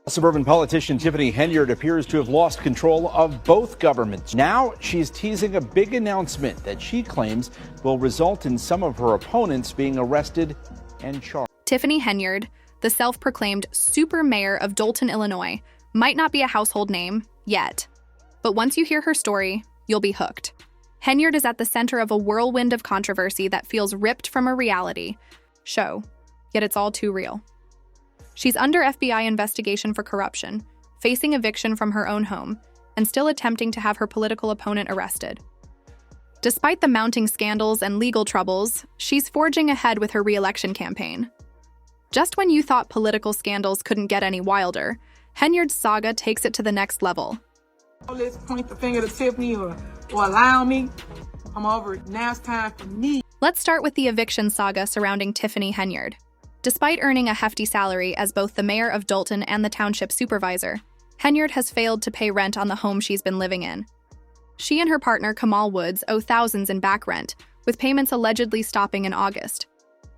Suburban politician Tiffany Henyard appears to have lost control of both governments. Now she's teasing a big announcement that she claims will result in some of her opponents being arrested and charged. Tiffany Henyard, the self-proclaimed super mayor of Dolton, Illinois, might not be a household name yet. But once you hear her story, you'll be hooked. Henyard is at the center of a whirlwind of controversy that feels ripped from a reality show, yet it's all too real. She's under FBI investigation for corruption, facing eviction from her own home, and still attempting to have her political opponent arrested. Despite the mounting scandals and legal troubles, she's forging ahead with her re-election campaign. Just when you thought political scandals couldn't get any wilder, Henyard's saga takes it to the next level. Let's point the finger to Tiffany or allow me. I'm over it. Now it's time for me. Let's start with the eviction saga surrounding Tiffany Henyard. Despite earning a hefty salary as both the mayor of Dolton and the township supervisor, Henyard has failed to pay rent on the home she's been living in. She and her partner, Kamal Woods, owe thousands in back rent, with payments allegedly stopping in August.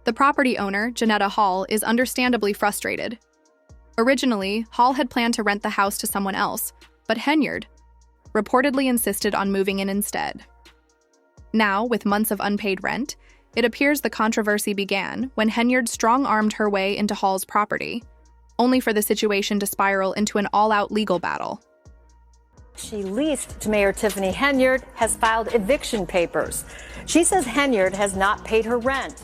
The property owner, Janetta Hall, is understandably frustrated. Originally, Hall had planned to rent the house to someone else, but Henyard reportedly insisted on moving in instead. Now, with months of unpaid rent, it appears the controversy began when Henyard strong-armed her way into Hall's property, only for the situation to spiral into an all-out legal battle. She leased to Mayor Tiffany Henyard has filed eviction papers. She says Henyard has not paid her rent.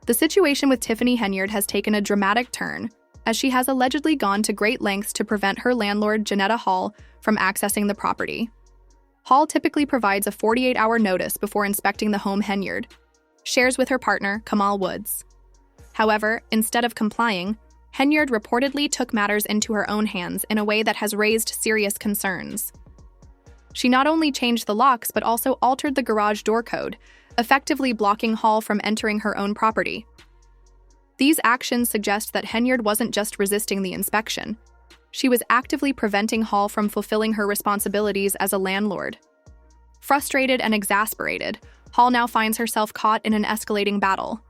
The situation with Tiffany Henyard has taken a dramatic turn, as she has allegedly gone to great lengths to prevent her landlord, Janetta Hall, from accessing the property. Hall typically provides a 48-hour notice before inspecting the home Henyard shares with her partner, Kamal Woods. However, instead of complying, Henyard reportedly took matters into her own hands in a way that has raised serious concerns. She not only changed the locks but also altered the garage door code, effectively blocking Hall from entering her own property. These actions suggest that Henyard wasn't just resisting the inspection. She was actively preventing Hall from fulfilling her responsibilities as a landlord. Frustrated and exasperated, Hall now finds herself caught in an escalating battle.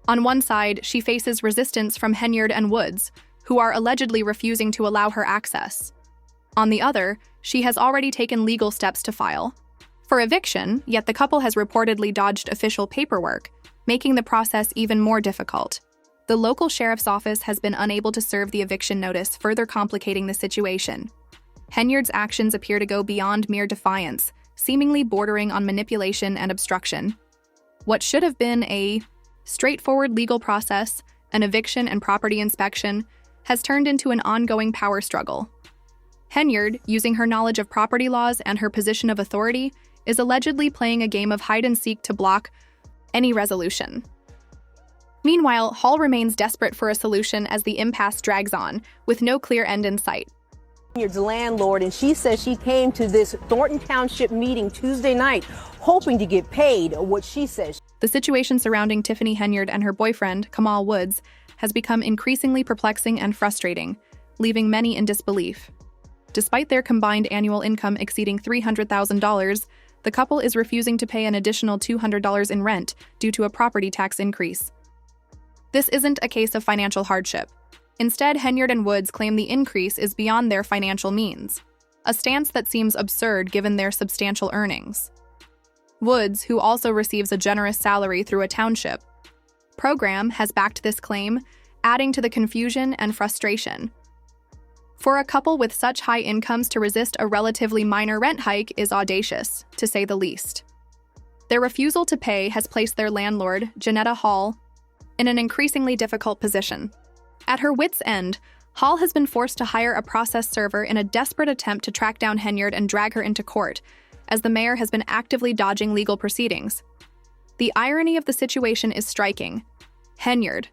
On one side, she faces resistance from Henyard and Woods, who are allegedly refusing to allow her access. On the other, she has already taken legal steps to file for eviction, yet the couple has reportedly dodged official paperwork, making the process even more difficult. The local sheriff's office has been unable to serve the eviction notice, further complicating the situation. Henyard's actions appear to go beyond mere defiance, seemingly bordering on manipulation and obstruction. What should have been a straightforward legal process, an eviction and property inspection, has turned into an ongoing power struggle. Henyard, using her knowledge of property laws and her position of authority, is allegedly playing a game of hide-and-seek to block any resolution. Meanwhile, Hall remains desperate for a solution as the impasse drags on, with no clear end in sight. Henyard's landlord, and she says she came to this Thornton Township meeting Tuesday night, hoping to get paid what she says. The situation surrounding Tiffany Henyard and her boyfriend, Kamal Woods, has become increasingly perplexing and frustrating, leaving many in disbelief. Despite their combined annual income exceeding $300,000, the couple is refusing to pay an additional $200 in rent due to a property tax increase. This isn't a case of financial hardship. Instead, Henyard and Woods claim the increase is beyond their financial means, a stance that seems absurd given their substantial earnings. Woods, who also receives a generous salary through a township program, has backed this claim, adding to the confusion and frustration. For a couple with such high incomes to resist a relatively minor rent hike is audacious, to say the least. Their refusal to pay has placed their landlord, Janetta Hall, in an increasingly difficult position. At her wits' end, Hall has been forced to hire a process server in a desperate attempt to track down Henyard and drag her into court, as the mayor has been actively dodging legal proceedings. The irony of the situation is striking. Henyard,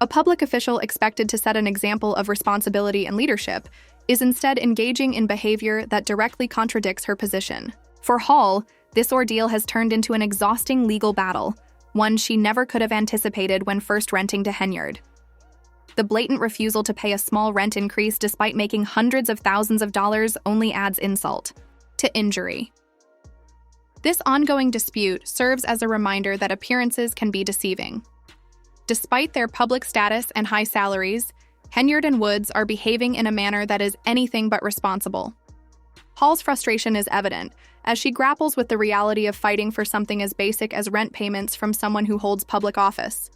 a public official expected to set an example of responsibility and leadership, is instead engaging in behavior that directly contradicts her position. For Hall, this ordeal has turned into an exhausting legal battle, one she never could have anticipated when first renting to Henyard. The blatant refusal to pay a small rent increase despite making hundreds of thousands of dollars only adds insult to injury. This ongoing dispute serves as a reminder that appearances can be deceiving. Despite their public status and high salaries, Henyard and Woods are behaving in a manner that is anything but responsible. Hall's frustration is evident as she grapples with the reality of fighting for something as basic as rent payments from someone who holds public office.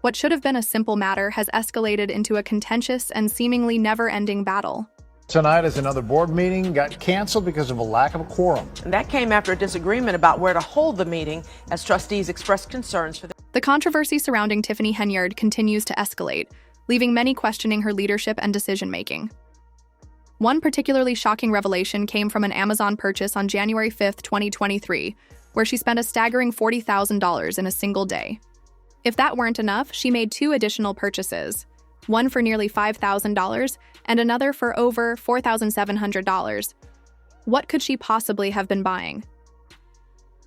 What should have been a simple matter has escalated into a contentious and seemingly never-ending battle. Tonight, as another board meeting got canceled because of a lack of a quorum. And that came after a disagreement about where to hold the meeting as trustees expressed concerns for The controversy surrounding Tiffany Henyard continues to escalate, leaving many questioning her leadership and decision-making. One particularly shocking revelation came from an Amazon purchase on January 5, 2023, where she spent a staggering $40,000 in a single day. If that weren't enough, she made 2 additional purchases, one for nearly $5,000 and another for over $4,700. What could she possibly have been buying?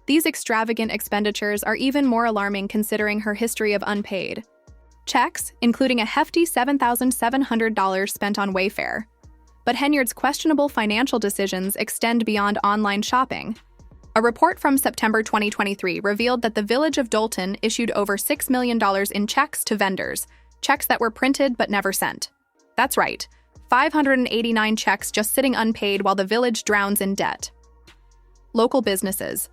These extravagant expenditures are even more alarming considering her history of unpaid checks, including a hefty $7,700 spent on Wayfair. But Henyard's questionable financial decisions extend beyond online shopping. A report from September 2023 revealed that the Village of Dolton issued over $6 million in checks to vendors, checks that were printed but never sent. That's right, 589 checks just sitting unpaid while the village drowns in debt. Local businesses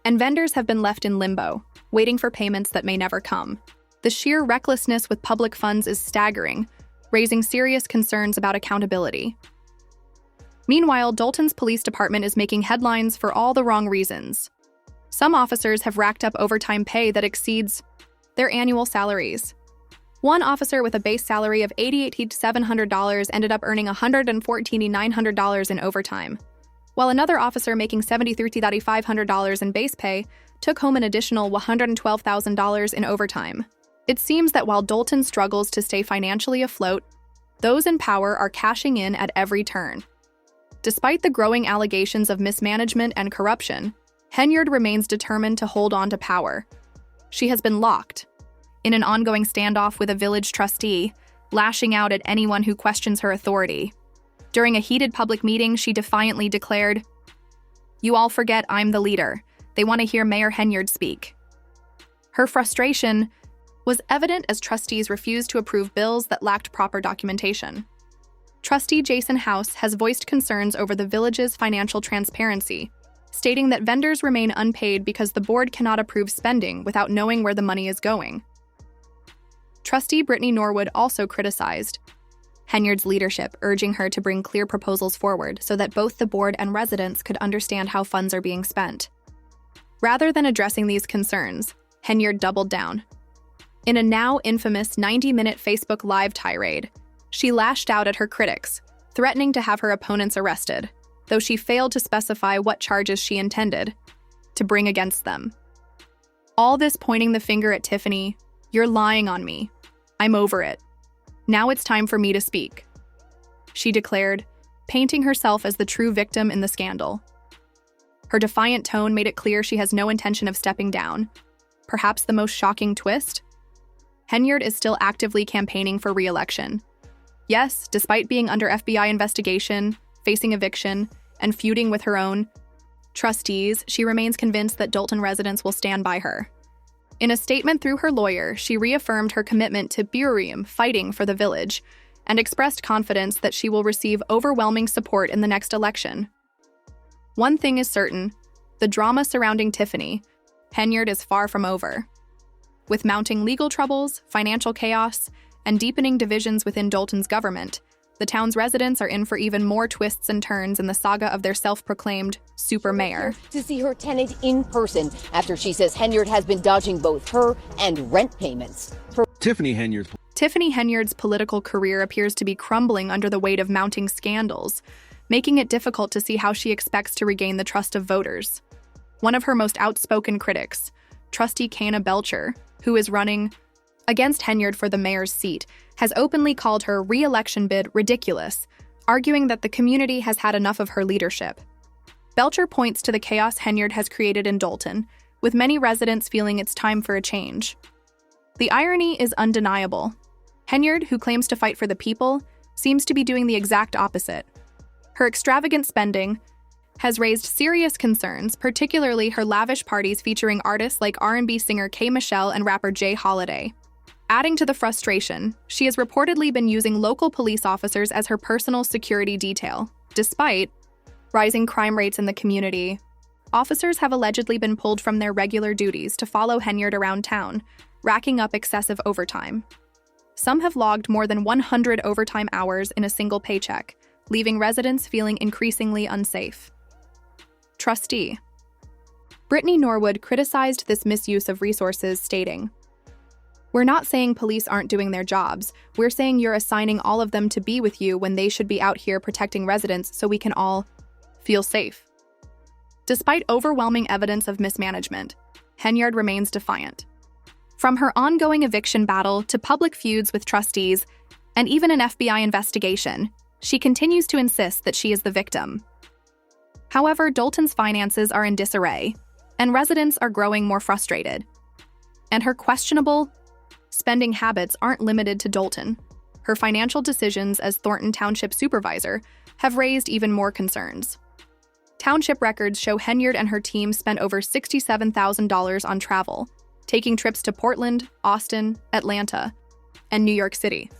and vendors have been left in limbo, waiting for payments that may never come. The sheer recklessness with public funds is staggering, raising serious concerns about accountability. Meanwhile, Dolton's police department is making headlines for all the wrong reasons. Some officers have racked up overtime pay that exceeds their annual salaries. One officer with a base salary of $88,700 ended up earning $114,900 in overtime, while another officer making $73,500 in base pay took home an additional $112,000 in overtime. It seems that while Dolton struggles to stay financially afloat, those in power are cashing in at every turn. Despite the growing allegations of mismanagement and corruption, Henyard remains determined to hold on to power. She has been locked in an ongoing standoff with a village trustee, lashing out at anyone who questions her authority. During a heated public meeting, she defiantly declared, "You all forget I'm the leader. They want to hear Mayor Henyard speak." Her frustration was evident as trustees refused to approve bills that lacked proper documentation. Trustee Jason House has voiced concerns over the village's financial transparency, stating that vendors remain unpaid because the board cannot approve spending without knowing where the money is going. Trustee Brittany Norwood also criticized Henyard's leadership, urging her to bring clear proposals forward so that both the board and residents could understand how funds are being spent. Rather than addressing these concerns, Henyard doubled down. In a now infamous 90-minute Facebook Live tirade, she lashed out at her critics, threatening to have her opponents arrested, though she failed to specify what charges she intended to bring against them. All this pointing the finger at Tiffany. "You're lying on me. I'm over it. Now it's time for me to speak," she declared, painting herself as the true victim in the scandal. Her defiant tone made it clear she has no intention of stepping down. Perhaps the most shocking twist? Henyard is still actively campaigning for re-election. Yes, despite being under FBI investigation, facing eviction, and feuding with her own trustees, she remains convinced that Dolton residents will stand by her. In a statement through her lawyer, she reaffirmed her commitment to fighting for the village, and expressed confidence that she will receive overwhelming support in the next election. One thing is certain, the drama surrounding Tiffany Henyard is far from over. With mounting legal troubles, financial chaos, and deepening divisions within Dolton's government, the town's residents are in for even more twists and turns in the saga of their self-proclaimed super mayor. To see her tenant in person after she says Henyard has been dodging both her and rent payments. Tiffany Henyard's political career appears to be crumbling under the weight of mounting scandals, making it difficult to see how she expects to regain the trust of voters. One of her most outspoken critics, Trustee Kana Belcher, who is running against Henyard for the mayor's seat, has openly called her re-election bid ridiculous, arguing that the community has had enough of her leadership. Belcher points to the chaos Henyard has created in Dolton, with many residents feeling it's time for a change. The irony is undeniable. Henyard, who claims to fight for the people, seems to be doing the exact opposite. Her extravagant spending has raised serious concerns, particularly her lavish parties featuring artists like R&B singer K. Michelle and rapper Jay Holiday. Adding to the frustration, she has reportedly been using local police officers as her personal security detail. Despite rising crime rates in the community, officers have allegedly been pulled from their regular duties to follow Henyard around town, racking up excessive overtime. Some have logged more than 100 overtime hours in a single paycheck, leaving residents feeling increasingly unsafe. Trustee Brittany Norwood criticized this misuse of resources, stating, "We're not saying police aren't doing their jobs. We're saying you're assigning all of them to be with you when they should be out here protecting residents so we can all feel safe." Despite overwhelming evidence of mismanagement, Henyard remains defiant. From her ongoing eviction battle to public feuds with trustees, and even an FBI investigation, she continues to insist that she is the victim. However, Dolton's finances are in disarray, and residents are growing more frustrated. And her questionable spending habits aren't limited to Dolton. Her financial decisions as Thornton Township Supervisor have raised even more concerns. Township records show Henyard and her team spent over $67,000 on travel, taking trips to Portland, Austin, Atlanta, and New York City.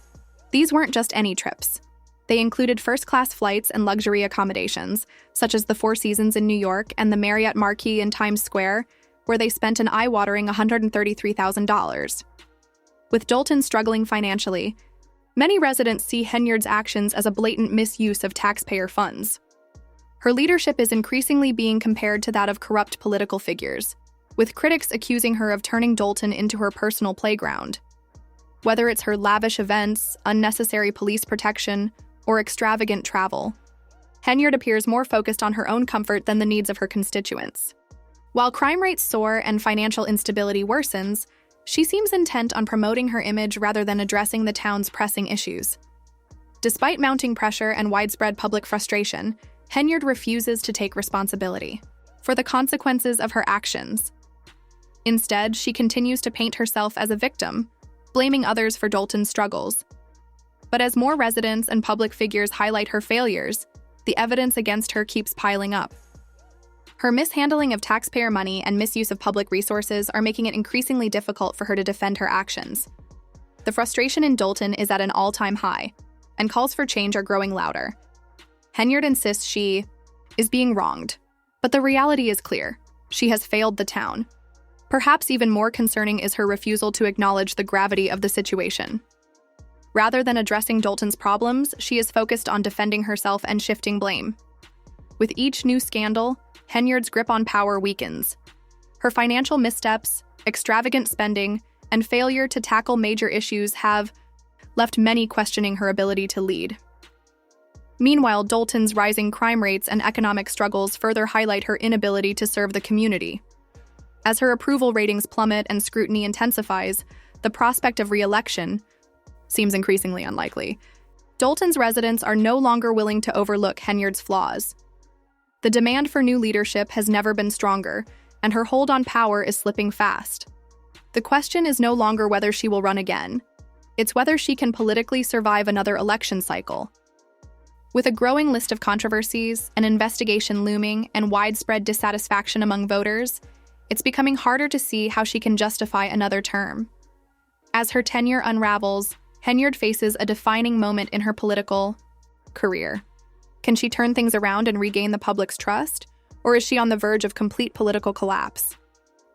These weren't just any trips. They included first-class flights and luxury accommodations, such as the Four Seasons in New York and the Marriott Marquis in Times Square, where they spent an eye-watering $133,000. With Dolton struggling financially, many residents see Henyard's actions as a blatant misuse of taxpayer funds. Her leadership is increasingly being compared to that of corrupt political figures, with critics accusing her of turning Dolton into her personal playground. Whether it's her lavish events, unnecessary police protection, or extravagant travel, Henyard appears more focused on her own comfort than the needs of her constituents. While crime rates soar and financial instability worsens, she seems intent on promoting her image rather than addressing the town's pressing issues. Despite mounting pressure and widespread public frustration, Henyard refuses to take responsibility for the consequences of her actions. Instead, she continues to paint herself as a victim, blaming others for Dolton's struggles. But as more residents and public figures highlight her failures, the evidence against her keeps piling up. Her mishandling of taxpayer money and misuse of public resources are making it increasingly difficult for her to defend her actions. The frustration in Dolton is at an all-time high, and calls for change are growing louder. Henyard insists she is being wronged, but the reality is clear. She has failed the town. Perhaps even more concerning is her refusal to acknowledge the gravity of the situation. Rather than addressing Dolton's problems, she is focused on defending herself and shifting blame. With each new scandal, Henyard's grip on power weakens. Her financial missteps, extravagant spending, and failure to tackle major issues have left many questioning her ability to lead. Meanwhile, Dolton's rising crime rates and economic struggles further highlight her inability to serve the community. As her approval ratings plummet and scrutiny intensifies, the prospect of re-election seems increasingly unlikely. Dolton's residents are no longer willing to overlook Henyard's flaws. The demand for new leadership has never been stronger, and her hold on power is slipping fast. The question is no longer whether she will run again. It's whether she can politically survive another election cycle. With a growing list of controversies, an investigation looming, and widespread dissatisfaction among voters, it's becoming harder to see how she can justify another term. As her tenure unravels, Henyard faces a defining moment in her political career. Can she turn things around and regain the public's trust, or is she on the verge of complete political collapse?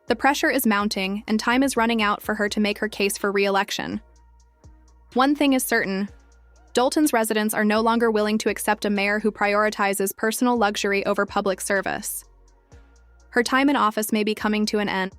The pressure is mounting, and time is running out for her to make her case for re-election. One thing is certain: Dolton's residents are no longer willing to accept a mayor who prioritizes personal luxury over public service. Her time in office may be coming to an end.